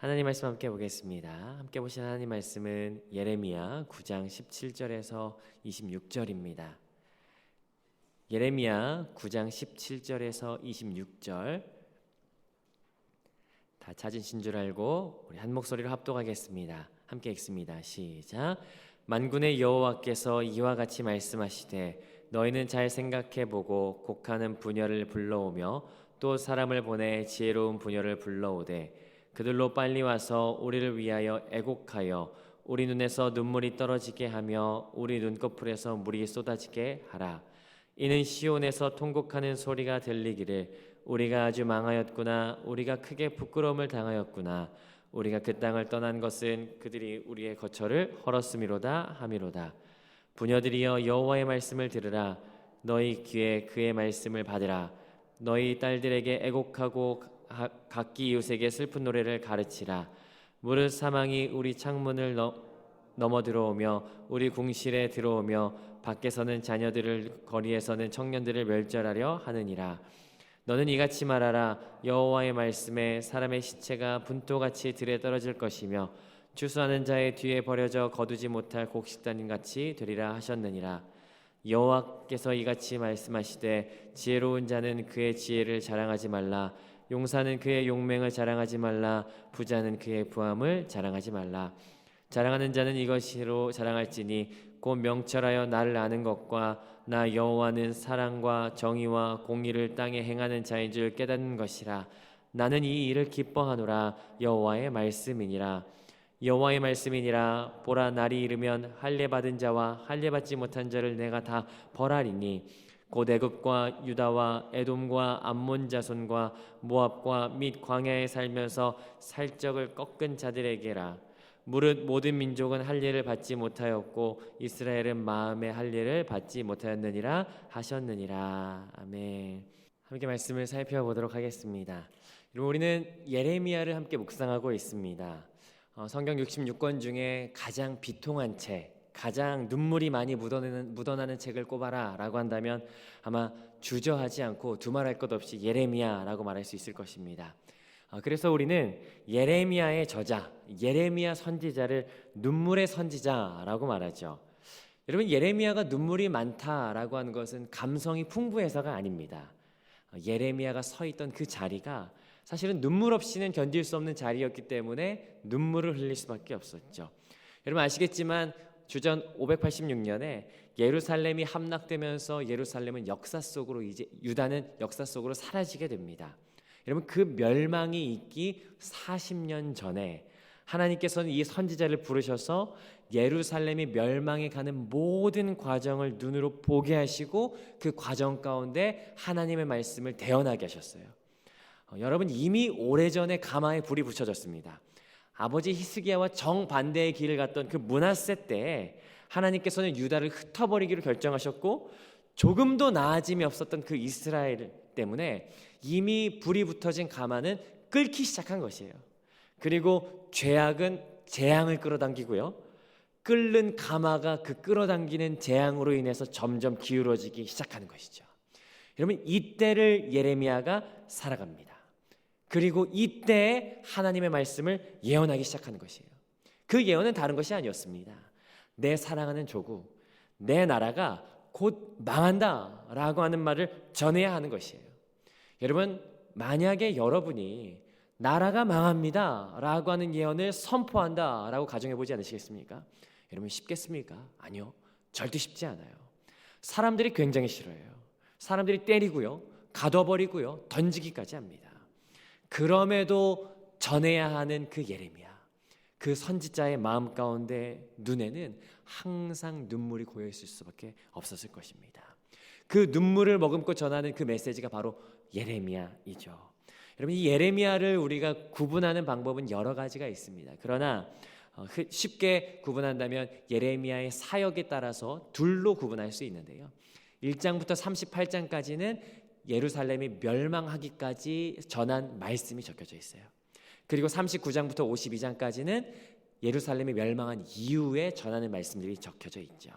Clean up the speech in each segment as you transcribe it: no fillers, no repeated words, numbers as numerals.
하나님 말씀 함께 보겠습니다. 함께 보신 하나님 말씀은 예레미야 9장 17절에서 26절입니다. 예레미야 9장 17절에서 26절 다 찾으신 줄 알고 우리 한 목소리로 합독하겠습니다. 함께 읽습니다. 시작. 만군의 여호와께서 이와 같이 말씀하시되 너희는 잘 생각해보고 곡하는 부녀를 불러오며 또 사람을 보내 지혜로운 부녀를 불러오되 그들로 빨리 와서 우리를 위하여 애곡하여 우리 눈에서 눈물이 떨어지게 하며 우리 눈꺼풀에서 물이 쏟아지게 하라. 이는 시온에서 통곡하는 소리가 들리기를 우리가 아주 망하였구나. 우리가 크게 부끄러움을 당하였구나. 우리가 그 땅을 떠난 것은 그들이 우리의 거처를 헐었음이로다 하미로다. 부녀들이여 여호와의 말씀을 들으라. 너희 귀에 그의 말씀을 받으라. 너희 딸들에게 애곡하고 각기 이웃에게 슬픈 노래를 가르치라. 무릇 사망이 우리 창문을 넘어 들어오며 우리 궁실에 들어오며 밖에서는 자녀들을 거리에서는 청년들을 멸절하려 하느니라. 너는 이같이 말하라. 여호와의 말씀에 사람의 시체가 분토같이 들에 떨어질 것이며 추수하는 자의 뒤에 버려져 거두지 못할 곡식단같이 되리라 하셨느니라. 여호와께서 이같이 말씀하시되 지혜로운 자는 그의 지혜를 자랑하지 말라. 용사는 그의 용맹을 자랑하지 말라. 부자는 그의 부함을 자랑하지 말라. 자랑하는 자는 이것으로 자랑할지니 곧 명철하여 나를 아는 것과 나 여호와는 사랑과 정의와 공의를 땅에 행하는 자인 줄 깨닫는 것이라. 나는 이 일을 기뻐하노라. 여호와의 말씀이니라. 여호와의 말씀이니라. 보라, 날이 이르면 할례 받은 자와 할례 받지 못한 자를 내가 다 벌하리니 곧 애굽과 유다와 에돔과 암몬 자손과 모압과 및 광야에 살면서 살적을 꺾은 자들에게라. 무릇 모든 민족은 할례를 받지 못하였고 이스라엘은 마음의 할례를 받지 못하였느니라 하셨느니라. 아멘. 함께 말씀을 살펴보도록 하겠습니다. 우리는 예레미야를 함께 묵상하고 있습니다. 성경 66권 중에 가장 비통한 책, 가장 눈물이 많이 묻어나는 책을 꼽아라 라고 한다면 아마 주저하지 않고 두말할 것 없이 예레미야라고 말할 수 있을 것입니다. 그래서 우리는 예레미야의 저자, 예레미야 선지자를 눈물의 선지자라고 말하죠. 여러분, 예레미야가 눈물이 많다라고 하는 것은 감성이 풍부해서가 아닙니다. 예레미야가 서 있던 그 자리가 사실은 눈물 없이는 견딜 수 없는 자리였기 때문에 눈물을 흘릴 수밖에 없었죠. 여러분 아시겠지만 주전 586년에 예루살렘이 함락되면서 예루살렘은 역사 속으로 이제 유다는 역사 속으로 사라지게 됩니다. 여러분 그 멸망이 있기 40년 전에 하나님께서는 이 선지자를 부르셔서 예루살렘이 멸망해 가는 모든 과정을 눈으로 보게 하시고 그 과정 가운데 하나님의 말씀을 대언하게 하셨어요. 여러분 이미 오래전에 가마에 불이 붙여졌습니다. 아버지 히스기야와 정반대의 길을 갔던 그 므낫세 때 하나님께서는 유다를 흩어버리기로 결정하셨고 조금도 나아짐이 없었던 그 이스라엘 때문에 이미 불이 붙어진 가마는 끓기 시작한 것이에요. 그리고 죄악은 재앙을 끌어당기고요. 끓는 가마가 그 끌어당기는 재앙으로 인해서 점점 기울어지기 시작하는 것이죠. 여러분 이때를 예레미야가 살아갑니다. 그리고 이때 하나님의 말씀을 예언하기 시작하는 것이에요. 그 예언은 다른 것이 아니었습니다. 내 사랑하는 조국, 내 나라가 곧 망한다 라고 하는 말을 전해야 하는 것이에요. 여러분 만약에 여러분이 나라가 망합니다 라고 하는 예언을 선포한다 라고 가정해 보지 않으시겠습니까? 여러분 쉽겠습니까? 아니요, 절대 쉽지 않아요. 사람들이 굉장히 싫어해요. 사람들이 때리고요, 가둬버리고요, 던지기까지 합니다. 그럼에도 전해야 하는 그 예레미야, 그 선지자의 마음 가운데 눈에는 항상 눈물이 고여 있을 수밖에 없었을 것입니다. 그 눈물을 머금고 전하는 그 메시지가 바로 예레미야이죠. 여러분 이 예레미야를 우리가 구분하는 방법은 여러 가지가 있습니다. 그러나 쉽게 구분한다면 예레미야의 사역에 따라서 둘로 구분할 수 있는데요. 1장부터 38장까지는 예루살렘이 멸망하기까지 전한 말씀이 적혀져 있어요. 그리고 39장부터 52장까지는 예루살렘이 멸망한 이후에 전하는 말씀들이 적혀져 있죠.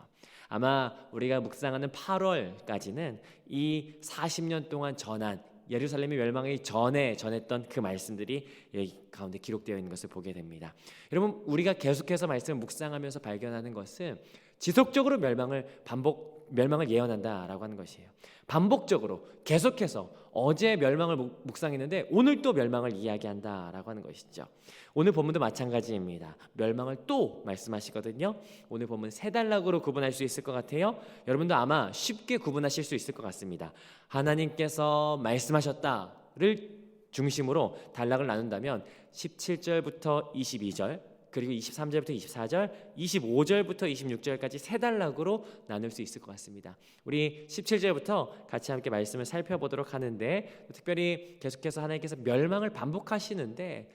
아마 우리가 묵상하는 8월까지는 이 40년 동안 전한 예루살렘이 멸망하기 전에 전했던 그 말씀들이 여기 가운데 기록되어 있는 것을 보게 됩니다. 여러분, 우리가 계속해서 말씀을 묵상하면서 발견하는 것은 지속적으로 멸망을 예언한다라고 하는 것이에요. 반복적으로 계속해서 어제 멸망을 묵상했는데 오늘 또 멸망을 이야기한다라고 하는 것이죠. 오늘 본문도 마찬가지입니다. 멸망을 또 말씀하시거든요. 오늘 본문 세 단락으로 구분할 수 있을 것 같아요. 여러분도 아마 쉽게 구분하실 수 있을 것 같습니다. 하나님께서 말씀하셨다를 중심으로 단락을 나눈다면 17절부터 22절, 그리고 23절부터 24절, 25절부터 26절까지 세 단락으로 나눌 수 있을 것 같습니다. 우리 17절부터 같이 함께 말씀을 살펴보도록 하는데, 특별히 계속해서 하나님께서 멸망을 반복하시는데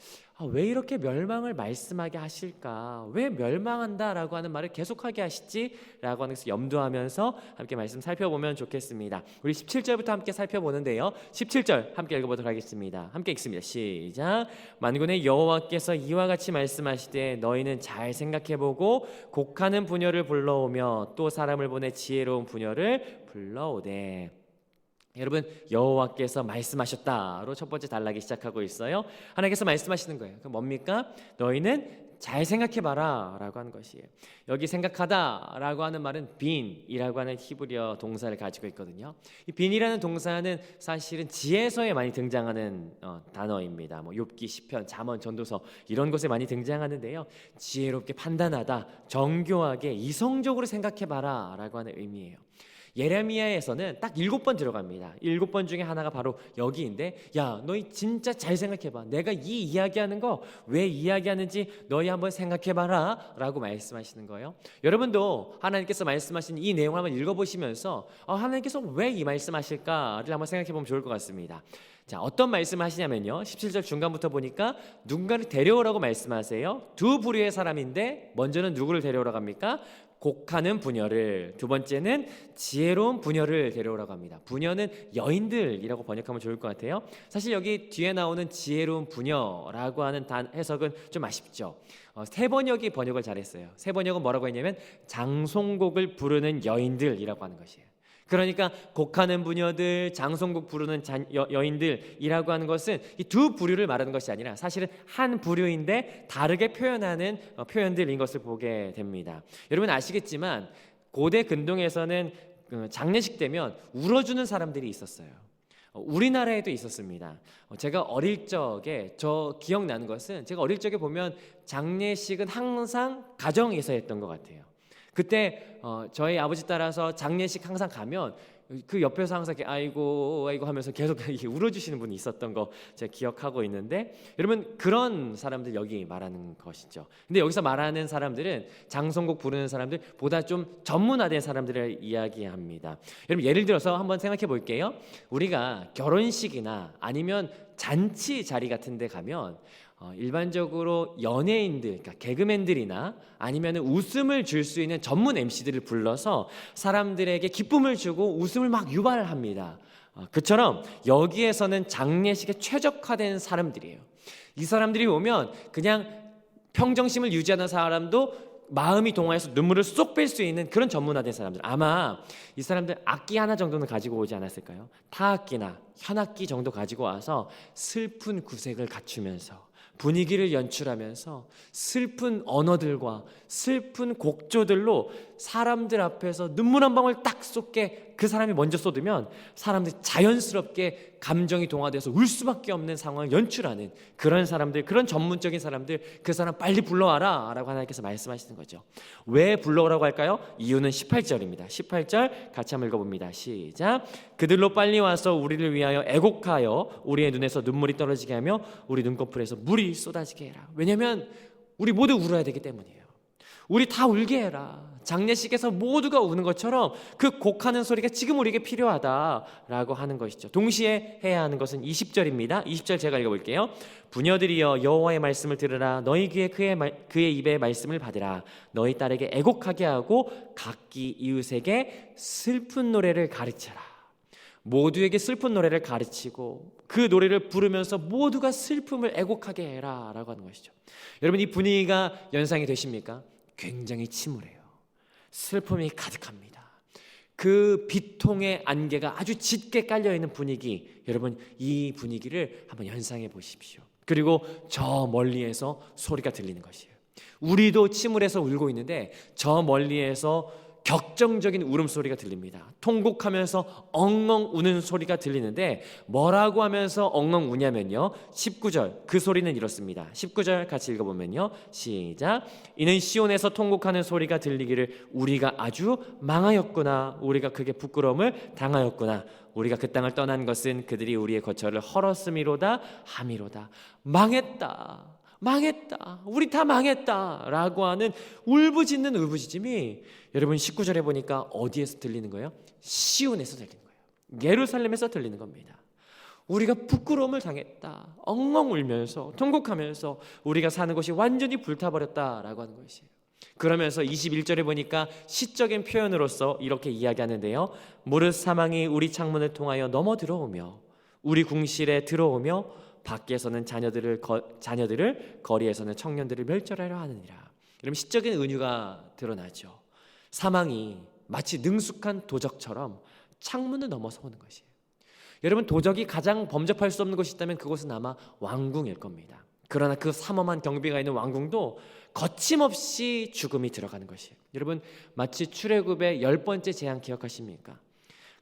왜 이렇게 멸망을 말씀하게 하실까? 왜 멸망한다라고 하는 말을 계속하게 하시지? 라고 하는 것을 염두하면서 함께 말씀 살펴보면 좋겠습니다. 우리 17절부터 함께 살펴보는데요, 17절 함께 읽어보도록 하겠습니다. 함께 읽습니다. 시작. 만군의 여호와께서 이와 같이 말씀하시되 너희는 잘 생각해보고 곡하는 부녀를 불러오며 또 사람을 보내 지혜로운 부녀를 불러오되. 여러분, 여호와께서 말씀하셨다로 첫 번째 단락이 시작하고 있어요. 하나님께서 말씀하시는 거예요. 그럼 뭡니까? 너희는 잘 생각해봐라 라고 하는 것이에요. 여기 생각하다 라고 하는 말은 빈이라고 하는 히브리어 동사를 가지고 있거든요. 이 빈이라는 동사는 사실은 지혜서에 많이 등장하는 단어입니다. 욥기, 시편, 잠언, 전도서 이런 곳에 많이 등장하는데요, 지혜롭게 판단하다, 정교하게 이성적으로 생각해봐라 라고 하는 의미예요. 예레미야에서는 딱 7번 들어갑니다. 7번 중에 하나가 바로 여기인데, 야, 너희 진짜 잘 생각해봐. 내가 이 이야기하는 거 왜 이야기하는지 너희 한번 생각해봐라 라고 말씀하시는 거예요. 여러분도 하나님께서 말씀하신 이 내용을 한번 읽어보시면서 하나님께서 왜 이 말씀하실까를 한번 생각해보면 좋을 것 같습니다. 자, 어떤 말씀을 하시냐면요, 17절 중간부터 보니까 누군가를 데려오라고 말씀하세요. 두 부류의 사람인데 먼저는 누구를 데려오라고 합니까? 곡하는 부녀를, 두 번째는 지혜로운 부녀를 데려오라고 합니다. 부녀는 여인들이라고 번역하면 좋을 것 같아요. 사실 여기 뒤에 나오는 지혜로운 부녀라고 하는 해석은 좀 아쉽죠. 새 번역이 번역을 잘했어요. 새 번역은 뭐라고 했냐면 장송곡을 부르는 여인들이라고 하는 것이에요. 그러니까 곡하는 부녀들, 장송곡 부르는 여인들이라고 하는 것은 이 두 부류를 말하는 것이 아니라 사실은 한 부류인데 다르게 표현하는 표현들인 것을 보게 됩니다. 여러분 아시겠지만 고대 근동에서는 장례식 되면 울어주는 사람들이 있었어요. 우리나라에도 있었습니다. 제가 어릴 적에 기억나는 것은, 제가 어릴 적에 보면 장례식은 항상 가정에서 했던 것 같아요. 그때 저희 아버지 따라서 장례식 항상 가면 그 옆에서 항상 이렇게 아이고 아이고 하면서 계속 울어주시는 분이 있었던 거 제가 기억하고 있는데, 여러분 그런 사람들 여기 말하는 것이죠. 근데 여기서 말하는 사람들은 장송곡 부르는 사람들보다 좀 전문화된 사람들을 이야기합니다. 여러분 예를 들어서 한번 생각해 볼게요. 우리가 결혼식이나 아니면 잔치 자리 같은 데 가면 일반적으로 연예인들, 그러니까 개그맨들이나 아니면 웃음을 줄 수 있는 전문 MC들을 불러서 사람들에게 기쁨을 주고 웃음을 막 유발합니다. 그처럼 여기에서는 장례식에 최적화된 사람들이에요. 이 사람들이 오면 그냥 평정심을 유지하는 사람도 마음이 동화해서 눈물을 쏙 뺄 수 있는 그런 전문화된 사람들. 아마 이 사람들 악기 하나 정도는 가지고 오지 않았을까요? 타악기나 현악기 정도 가지고 와서 슬픈 구색을 갖추면서 분위기를 연출하면서 슬픈 언어들과 슬픈 곡조들로 사람들 앞에서 눈물 한 방울 딱 쏟게 그 사람이 먼저 쏟으면 사람들이 자연스럽게 감정이 동화돼서 울 수밖에 없는 상황을 연출하는 그런 사람들, 그런 전문적인 사람들, 그 사람 빨리 불러와라 라고 하나님께서 말씀하시는 거죠. 왜 불러오라고 할까요? 이유는 18절입니다. 18절 같이 한번 읽어봅니다. 시작. 그들로 빨리 와서 우리를 위하여 애곡하여 우리의 눈에서 눈물이 떨어지게 하며 우리 눈꺼풀에서 물이 쏟아지게 해라. 왜냐하면 우리 모두 울어야 되기 때문이에요. 우리 다 울게 해라. 장례식에서 모두가 우는 것처럼 그 곡하는 소리가 지금 우리에게 필요하다라고 하는 것이죠. 동시에 해야 하는 것은 20절입니다. 20절 제가 읽어볼게요. 부녀들이여 여호와의 말씀을 들으라. 너희 귀에 그의 입의 말씀을 받으라. 너희 딸에게 애곡하게 하고 각기 이웃에게 슬픈 노래를 가르쳐라. 모두에게 슬픈 노래를 가르치고 그 노래를 부르면서 모두가 슬픔을 애곡하게 해라 라고 하는 것이죠. 여러분 이 분위기가 연상이 되십니까? 굉장히 침울해요. 슬픔이 가득합니다. 그 비통의 안개가 아주 짙게 깔려있는 분위기, 여러분 이 분위기를 한번 연상해 보십시오. 그리고 저 멀리에서 소리가 들리는 것이에요. 우리도 침울해서 울고 있는데 저 멀리에서 격정적인 울음소리가 들립니다. 통곡하면서 엉엉 우는 소리가 들리는데 뭐라고 하면서 엉엉 우냐면요, 19절 그 소리는 이렇습니다. 19절 같이 읽어보면요, 시작. 이는 시온에서 통곡하는 소리가 들리기를 우리가 아주 망하였구나, 우리가 크게 부끄러움을 당하였구나, 우리가 그 땅을 떠난 것은 그들이 우리의 거처를 헐었음이로다 함이로다. 망했다, 망했다, 우리 다 망했다 라고 하는 울부짖는 울부짖음이 여러분 19절에 보니까 어디에서 들리는 거예요? 시온에서 들리는 거예요. 예루살렘에서 들리는 겁니다. 우리가 부끄러움을 당했다, 엉엉 울면서 통곡하면서 우리가 사는 곳이 완전히 불타버렸다라고 하는 것이에요. 그러면서 21절에 보니까 시적인 표현으로서 이렇게 이야기하는데요, 무릇 사망이 우리 창문을 통하여 넘어 들어오며 우리 궁실에 들어오며 밖에서는 자녀들을 거리에서는 청년들을 멸절하려 하느니라. 여러분 시적인 은유가 드러나죠. 사망이 마치 능숙한 도적처럼 창문을 넘어서 오는 것이에요. 여러분 도적이 가장 범접할 수 없는 곳이 있다면 그곳은 아마 왕궁일 겁니다. 그러나 그 삼엄한 경비가 있는 왕궁도 거침없이 죽음이 들어가는 것이에요. 여러분 마치 출애굽의 10번째 재앙 기억하십니까?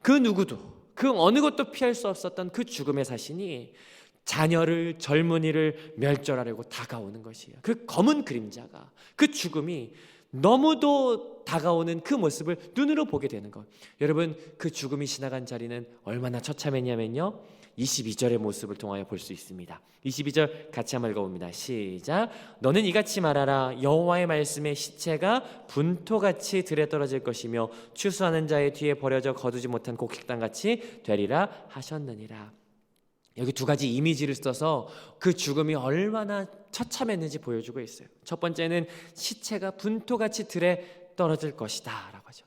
그 누구도 그 어느 것도 피할 수 없었던 그 죽음의 사신이 자녀를, 젊은이를 멸절하려고 다가오는 것이에요. 그 검은 그림자가, 그 죽음이 너무도 다가오는 그 모습을 눈으로 보게 되는 것. 여러분 그 죽음이 지나간 자리는 얼마나 처참했냐면요, 22절의 모습을 통하여 볼 수 있습니다. 22절 같이 한번 읽어봅니다. 시작. 너는 이같이 말하라. 여호와의 말씀에 시체가 분토같이 들에 떨어질 것이며 추수하는 자의 뒤에 버려져 거두지 못한 곡식단같이 되리라 하셨느니라. 여기 두 가지 이미지를 써서 그 죽음이 얼마나 처참했는지 보여주고 있어요. 첫 번째는 시체가 분토같이 들에 떨어질 것이다 라고 하죠.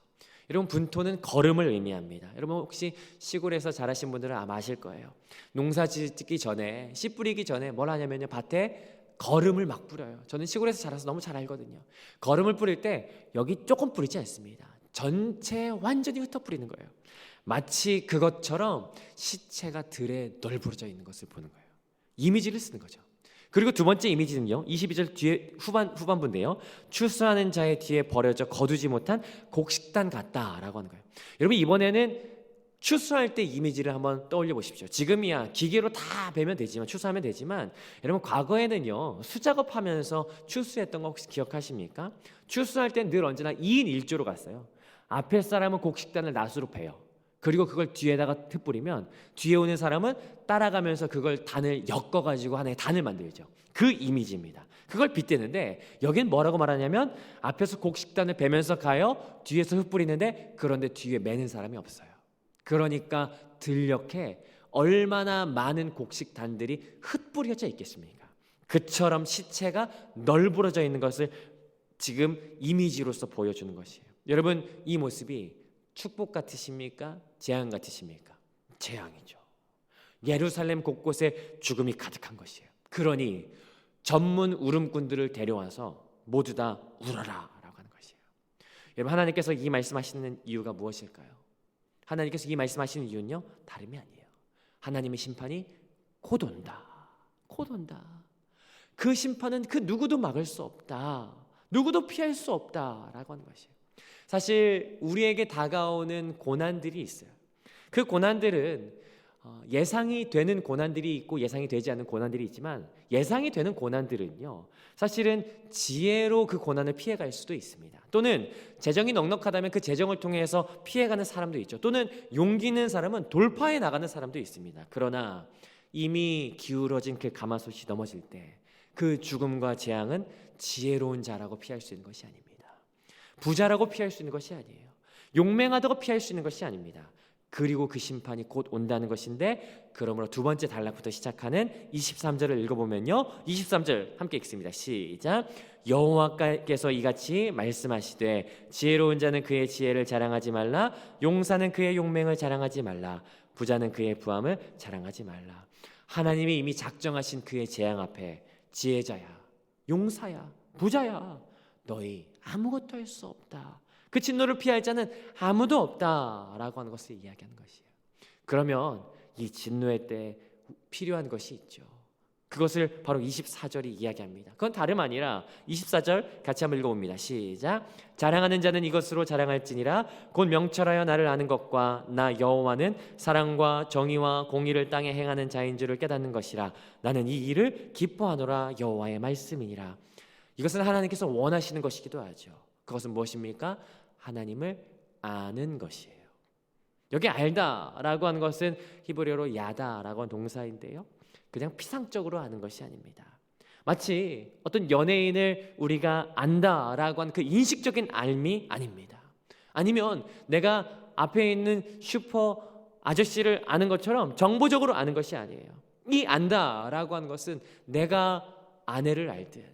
여러분 분토는 거름을 의미합니다. 여러분 혹시 시골에서 자라신 분들은 아마 아실 거예요. 농사 짓기 전에, 씨 뿌리기 전에 뭘 하냐면요, 밭에 거름을 막 뿌려요. 저는 시골에서 자라서 너무 잘 알거든요. 거름을 뿌릴 때 여기 조금 뿌리지 않습니다. 전체에 완전히 흩어 뿌리는 거예요. 마치 그것처럼 시체가 들에 널브러져 있는 것을 보는 거예요. 이미지를 쓰는 거죠. 그리고 두 번째 이미지는요, 22절 뒤에 후반부인데요, 추수하는 자의 뒤에 버려져 거두지 못한 곡식단 같다라고 하는 거예요. 여러분 이번에는 추수할 때 이미지를 한번 떠올려 보십시오. 지금이야 기계로 다 베면 되지만, 추수하면 되지만, 여러분 과거에는요 수작업하면서 추수했던 거 혹시 기억하십니까? 추수할 땐 늘 언제나 2인 1조로 갔어요. 앞에 사람은 곡식단을 낫으로 베요. 그리고 그걸 뒤에다가 뿌리면 뒤에 오는 사람은 따라가면서 그걸 단을 엮어가지고 하나의 단을 만들죠. 그 이미지입니다. 그걸 빗대는데 여긴 뭐라고 말하냐면 앞에서 곡식단을 베면서 가요, 뒤에서 흙 뿌리는데 그런데 뒤에 매는 사람이 없어요. 그러니까 들녘에 얼마나 많은 곡식단들이 흩뿌려져 있겠습니까? 그처럼 시체가 널브러져 있는 것을 지금 이미지로서 보여주는 것이에요. 여러분 이 모습이 축복 같으십니까? 재앙 같으십니까? 재앙이죠. 예루살렘 곳곳에 죽음이 가득한 것이에요. 그러니 전문 울음꾼들을 데려와서 모두 다 울어라 라고 하는 것이에요. 여러분 하나님께서 이 말씀하시는 이유가 무엇일까요? 하나님께서 이 말씀하시는 이유는요, 다름이 아니에요. 하나님의 심판이 곧 온다. 곧 온다. 그 심판은 그 누구도 막을 수 없다. 누구도 피할 수 없다라고 하는 것이에요. 사실 우리에게 다가오는 고난들이 있어요. 그 고난들은 예상이 되는 고난들이 있고 예상이 되지 않는 고난들이 있지만, 예상이 되는 고난들은요 사실은 지혜로 그 고난을 피해갈 수도 있습니다. 또는 재정이 넉넉하다면 그 재정을 통해서 피해가는 사람도 있죠. 또는 용기 있는 사람은 돌파해 나가는 사람도 있습니다. 그러나 이미 기울어진 그 가마솥이 넘어질 때 그 죽음과 재앙은 지혜로운 자라고 피할 수 있는 것이 아닙니다. 부자라고 피할 수 있는 것이 아니에요. 용맹하다고 피할 수 있는 것이 아닙니다. 그리고 그 심판이 곧 온다는 것인데, 그러므로 두 번째 단락부터 시작하는 23절을 읽어보면요, 23절 함께 읽습니다. 시작. 여호와께서 이같이 말씀하시되 지혜로운 자는 그의 지혜를 자랑하지 말라, 용사는 그의 용맹을 자랑하지 말라, 부자는 그의 부함을 자랑하지 말라. 하나님이 이미 작정하신 그의 재앙 앞에 지혜자야, 용사야, 부자야, 너희 아무것도 할 수 없다. 그 진노를 피할 자는 아무도 없다라고 하는 것을 이야기하는 것이에요. 그러면 이 진노의 때에 필요한 것이 있죠. 그것을 바로 24절이 이야기합니다. 그건 다름 아니라 24절 같이 한번 읽어봅니다. 시작. 자랑하는 자는 이것으로 자랑할지니라 곧 명철하여 나를 아는 것과 나 여호와는 사랑과 정의와 공의를 땅에 행하는 자인 줄을 깨닫는 것이라. 나는 이 일을 기뻐하노라. 여호와의 말씀이니라. 이것은 하나님께서 원하시는 것이기도 하죠. 그것은 무엇입니까? 하나님을 아는 것이에요. 여기 알다라고 하는 것은 히브리어로 야다라고 하는 동사인데요, 그냥 피상적으로 아는 것이 아닙니다. 마치 어떤 연예인을 우리가 안다라고 하는 그 인식적인 알미 아닙니다. 아니면 내가 앞에 있는 슈퍼 아저씨를 아는 것처럼 정보적으로 아는 것이 아니에요. 이 안다라고 하는 것은 내가 아내를 알듯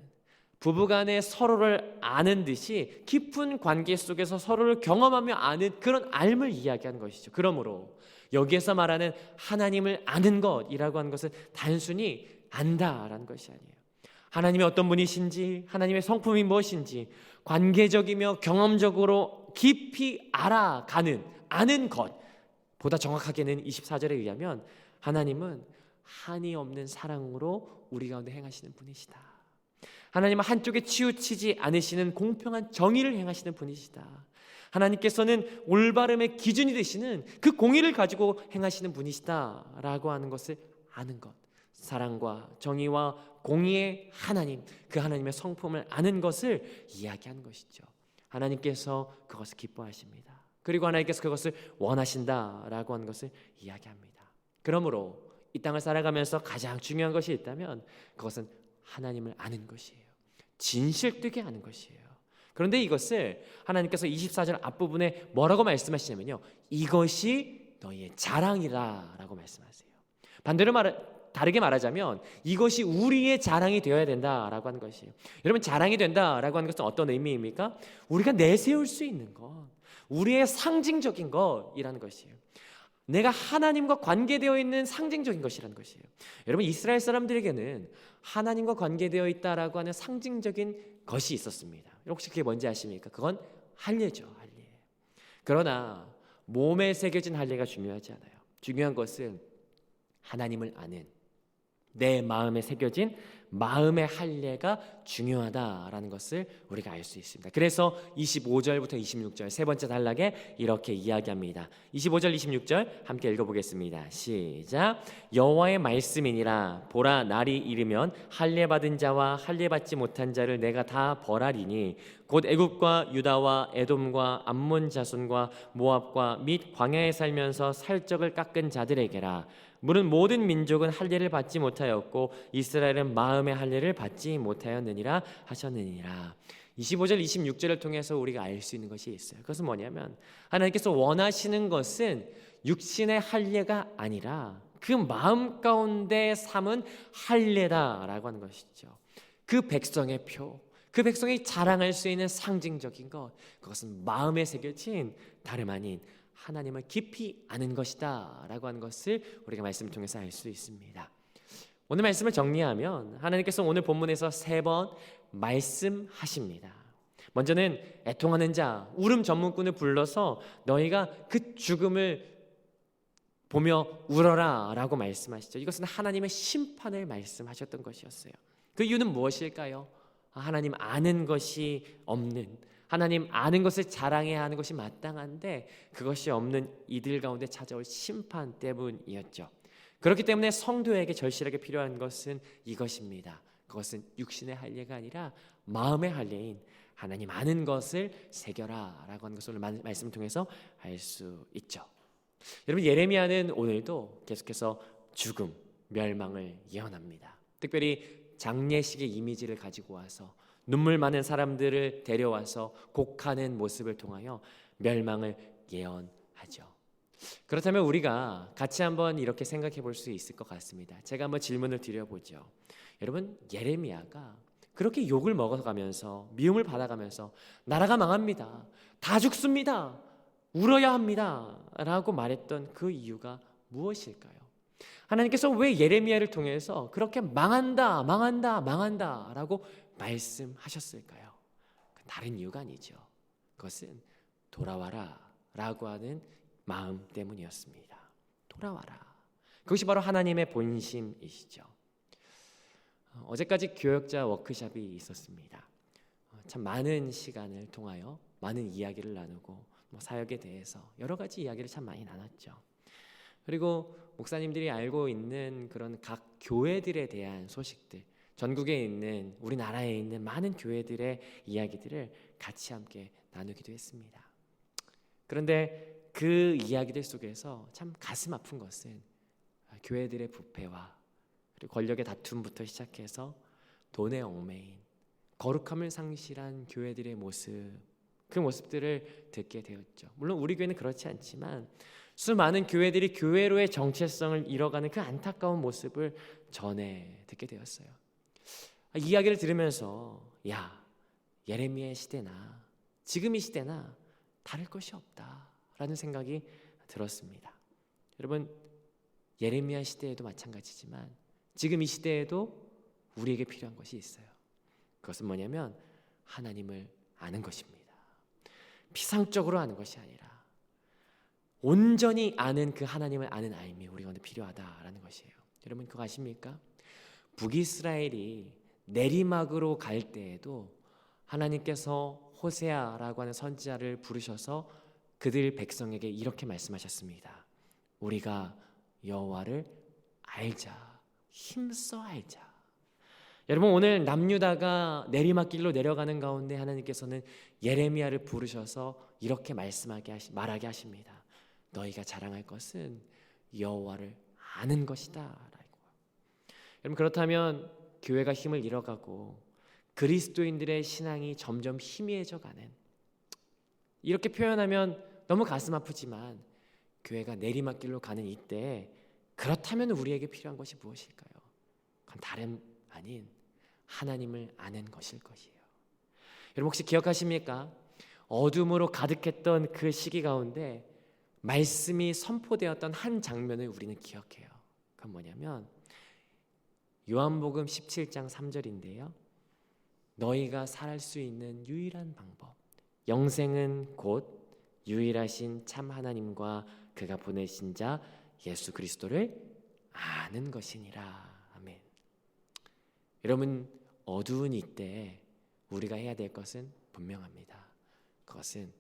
부부간에 서로를 아는 듯이 깊은 관계 속에서 서로를 경험하며 아는 그런 알을 이야기하는 것이죠. 그러므로 여기에서 말하는 하나님을 아는 것이라고 하는 것은 단순히 안다라는 것이 아니에요. 하나님이 어떤 분이신지, 하나님의 성품이 무엇인지 관계적이며 경험적으로 깊이 알아가는, 아는 것보다 정확하게는 24절에 의하면 하나님은 한이 없는 사랑으로 우리 가운데 행하시는 분이시다. 하나님은 한쪽에 치우치지 않으시는 공평한 정의를 행하시는 분이시다. 하나님께서는 올바름의 기준이 되시는 그 공의를 가지고 행하시는 분이시다라고 하는 것을 아는 것, 사랑과 정의와 공의의 하나님, 그 하나님의 성품을 아는 것을 이야기하는 것이죠. 하나님께서 그것을 기뻐하십니다. 그리고 하나님께서 그것을 원하신다라고 하는 것을 이야기합니다. 그러므로 이 땅을 살아가면서 가장 중요한 것이 있다면 그것은 하나님을 아는 것이에요. 진실되게 아는 것이에요. 그런데 이것을 하나님께서 24절 앞부분에 뭐라고 말씀하시냐면요, 이것이 너희의 자랑이라 라고 말씀하세요. 반대로 다르게 말하자면 이것이 우리의 자랑이 되어야 된다라고 하는 것이에요. 여러분, 자랑이 된다라고 하는 것은 어떤 의미입니까? 우리가 내세울 수 있는 것, 우리의 상징적인 것이라는 것이에요. 내가 하나님과 관계되어 있는 상징적인 것이라는 것이에요. 여러분, 이스라엘 사람들에게는 하나님과 관계되어 있다라고 하는 상징적인 것이 있었습니다. 혹시 그게 뭔지 아십니까? 그건 할례죠. 할례. 그러나 몸에 새겨진 할례가 중요하지 않아요. 중요한 것은 하나님을 아는 내 마음에 새겨진 마음의 할례가 중요하다라는 것을 우리가 알 수 있습니다. 그래서 25절부터 26절 세 번째 단락에 이렇게 이야기합니다. 25절 26절 함께 읽어보겠습니다. 시작. 여호와의 말씀이니라. 보라, 날이 이르면 할례 받은 자와 할례 받지 못한 자를 내가 다 벌하리니 곧 애굽과 유다와 에돔과 암몬 자손과 모압과 및 광야에 살면서 살적을 깎은 자들에게라. 물은 모든 민족은 할례를 받지 못하였고 이스라엘은 마음의 할례를 받지 못하였느니라 하셨느니라. 25절 26절을 통해서 우리가 알 수 있는 것이 있어요. 그것은 뭐냐면 하나님께서 원하시는 것은 육신의 할례가 아니라 그 마음 가운데 삼은 할례다라고 하는 것이죠. 그 백성의 표, 그 백성이 자랑할 수 있는 상징적인 것, 그것은 마음에 새겨진 다름 아닌 하나님을 깊이 아는 것이다 라고 하는 것을 우리가 말씀을 통해서 알 수 있습니다. 오늘 말씀을 정리하면 하나님께서 오늘 본문에서 3번 말씀하십니다. 먼저는 애통하는 자, 울음 전문꾼을 불러서 너희가 그 죽음을 보며 울어라 라고 말씀하시죠. 이것은 하나님의 심판을 말씀하셨던 것이었어요. 그 이유는 무엇일까요? 하나님 아는 것이 없는, 하나님 아는 것을 자랑해야 하는 것이 마땅한데 그것이 없는 이들 가운데 찾아올 심판 때문이었죠. 그렇기 때문에 성도에게 절실하게 필요한 것은 이것입니다. 그것은 육신의 할례가 아니라 마음의 할례인 하나님 아는 것을 새겨라 라고 하는 것을 오늘 말씀을 통해서 알 수 있죠. 여러분, 예레미야는 오늘도 계속해서 죽음, 멸망을 예언합니다. 특별히 장례식의 이미지를 가지고 와서 눈물 많은 사람들을 데려와서 곡하는 모습을 통하여 멸망을 예언하죠. 그렇다면 우리가 같이 한번 이렇게 생각해 볼 수 있을 것 같습니다. 제가 한번 질문을 드려보죠. 여러분, 예레미야가 그렇게 욕을 먹어가면서 미움을 받아가면서 나라가 망합니다, 다 죽습니다, 울어야 합니다 라고 말했던 그 이유가 무엇일까요? 하나님께서 왜 예레미야를 통해서 그렇게 망한다 라고 말씀하셨을까요? 다른 이유가 아니죠. 그것은 돌아와라 라고 하는 마음 때문이었습니다. 돌아와라. 그것이 바로 하나님의 본심이시죠. 어제까지 교역자 워크숍이 있었습니다. 참 많은 시간을 통하여 많은 이야기를 나누고 사역에 대해서 여러 가지 이야기를 참 많이 나눴죠. 그리고 목사님들이 알고 있는 그런 각 교회들에 대한 소식들, 전국에 있는 우리나라에 있는 많은 교회들의 이야기들을 같이 함께 나누기도 했습니다. 그런데 그 이야기들 속에서 참 가슴 아픈 것은 교회들의 부패와 그리고 권력의 다툼부터 시작해서 돈에 얽매인 거룩함을 상실한 교회들의 모습, 그 모습들을 듣게 되었죠. 물론 우리 교회는 그렇지 않지만 수많은 교회들이 교회로의 정체성을 잃어가는 그 안타까운 모습을 전해 듣게 되었어요. 이 이야기를 들으면서 예레미야의 시대나 지금 이 시대나 다를 것이 없다라는 생각이 들었습니다. 여러분, 예레미야 시대에도 마찬가지지만 지금 이 시대에도 우리에게 필요한 것이 있어요. 그것은 뭐냐면 하나님을 아는 것입니다. 피상적으로 아는 것이 아니라 온전히 아는 그 하나님을 아는 알미 우리 가운데 필요하다라는 것이에요. 여러분 그거 아십니까? 북이스라엘이 내리막으로 갈 때에도 하나님께서 호세아라고 하는 선지자를 부르셔서 그들 백성에게 이렇게 말씀하셨습니다. 우리가 여호와를 알자, 힘써 알자. 여러분 오늘 남유다가 내리막길로 내려가는 가운데 하나님께서는 예레미야를 부르셔서 이렇게 말하게 하십니다. 너희가 자랑할 것은 여호와를 아는 것이다 라고. 여러분 그렇다면 교회가 힘을 잃어가고 그리스도인들의 신앙이 점점 희미해져가는, 이렇게 표현하면 너무 가슴 아프지만 교회가 내리막길로 가는 이때 그렇다면 우리에게 필요한 것이 무엇일까요? 그건 다름 아닌 하나님을 아는 것일 것이에요. 여러분 혹시 기억하십니까? 어둠으로 가득했던 그 시기 가운데 말씀이 선포되었던 한 장면을 우리는 기억해요. 그건 뭐냐면 요한복음 17장 3절인데요. 너희가 살할 수 있는 유일한 방법, 영생은 곧 유일하신 참 하나님과 그가 보내신 자 예수 그리스도를 아는 것이니라. 아멘. 여러분 어두운 이때 우리가 해야 될 것은 분명합니다. 그것은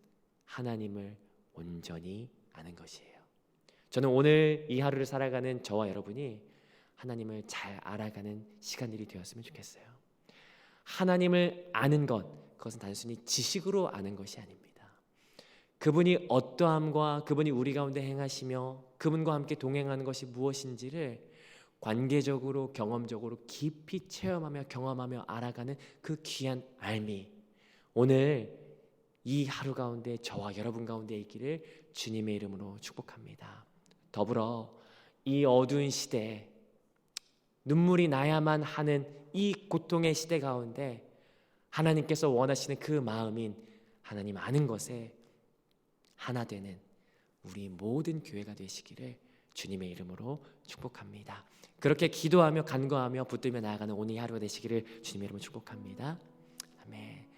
하나님을 온전히 아는 것이에요. 저는 오늘 이 하루를 살아가는 저와 여러분이 하나님을 잘 알아가는 시간들이 되었으면 좋겠어요. 하나님을 아는 것, 그것은 단순히 지식으로 아는 것이 아닙니다. 그분이 어떠함과 그분이 우리 가운데 행하시며 그분과 함께 동행하는 것이 무엇인지를 관계적으로 경험적으로 깊이 체험하며 경험하며 알아가는 그 귀한 알미, 오늘 이 하루 가운데 저와 여러분 가운데 있기를 주님의 이름으로 축복합니다. 더불어 이 어두운 시대, 눈물이 나야만 하는 이 고통의 시대 가운데 하나님께서 원하시는 그 마음인 하나님 아는 것에 하나 되는 우리 모든 교회가 되시기를 주님의 이름으로 축복합니다. 그렇게 기도하며 간구하며 붙들며 나아가는 오늘 하루가 되시기를 주님의 이름으로 축복합니다. 아멘.